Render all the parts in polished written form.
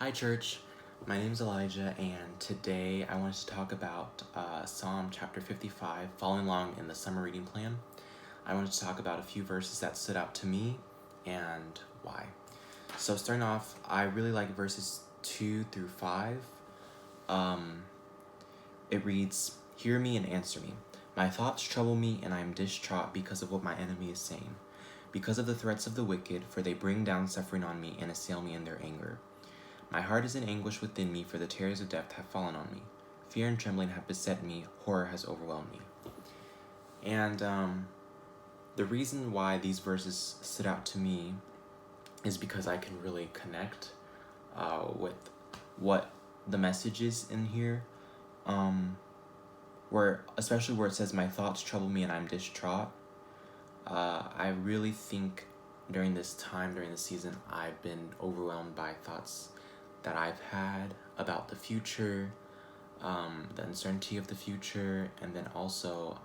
Hi, church. My name is Elijah, and today I wanted to talk about Psalm chapter 55, following along in the summer reading plan. I wanted to talk about a few verses that stood out to me and why. So, starting off, I really like verses 2 through 5. It reads, "Hear me and answer me. My thoughts trouble me, and I am distraught because of what my enemy is saying. Because of the threats of the wicked, for they bring down suffering on me and assail me in their anger. My heart is in anguish within me, for the terrors of death have fallen on me. Fear and trembling have beset me, horror has overwhelmed me." And the reason why these verses stood out to me is because I can really connect with what the message is in here. Especially where it says, "My thoughts trouble me and I'm distraught." I really think during this season, I've been overwhelmed by thoughts that I've had about the future, the uncertainty of the future, and then also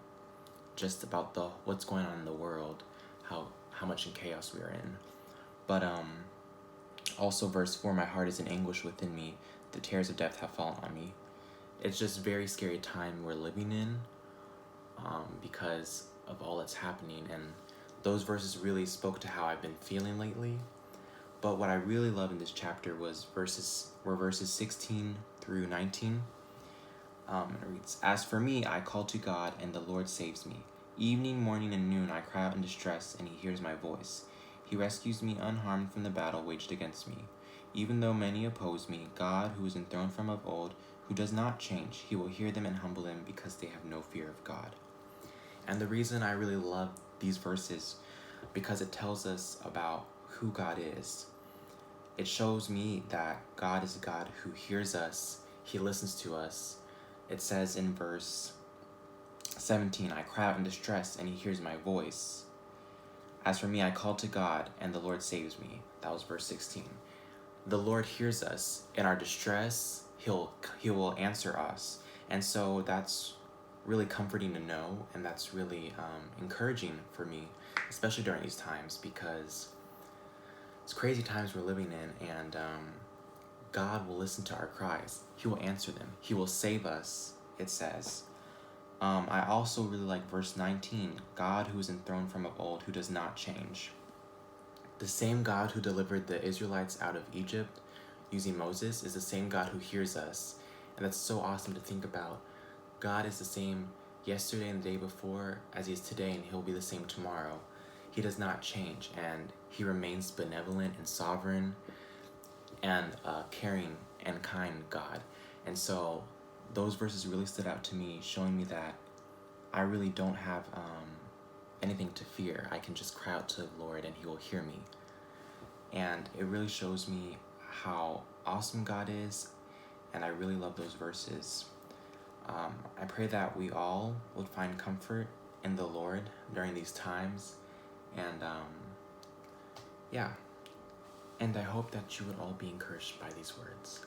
just about what's going on in the world, how much in chaos we are in. But also verse 4, "My heart is in anguish within me, the terrors of death have fallen on me." It's just a very scary time we're living in, because of all that's happening, and those verses really spoke to how I've been feeling lately. But what I really love in this chapter was verses 16 through 19. It reads, "As for me, I call to God, and the Lord saves me. Evening, morning, and noon I cry out in distress, and he hears my voice. He rescues me unharmed from the battle waged against me. Even though many oppose me, God, who is enthroned from of old, who does not change, he will hear them and humble them because they have no fear of God." And the reason I really love these verses, because it tells us about who God is. It shows me that God is a God who hears us, he listens to us. It says in verse 17, "I cry out in distress, and he hears my voice. As for me, I call to God, and the Lord saves me." That was verse 16. The Lord hears us in our distress. He will answer us. And so that's really comforting to know, and that's really encouraging for me, especially during these times, because it's crazy times we're living in, and God will listen to our cries. He will answer them. He will save us, it says. I also really like verse 19, "God who is enthroned from of old, who does not change." The same God who delivered the Israelites out of Egypt using Moses is the same God who hears us. And that's so awesome to think about. God is the same yesterday and the day before as he is today, and he'll be the same tomorrow. He does not change, and he remains benevolent and sovereign and caring and kind God. And so those verses really stood out to me, showing me that I really don't have anything to fear. I can just cry out to the Lord and he will hear me. And it really shows me how awesome God is, and I really love those verses. I pray that we all would find comfort in the Lord during these times, and and I hope that you would all be encouraged by these words.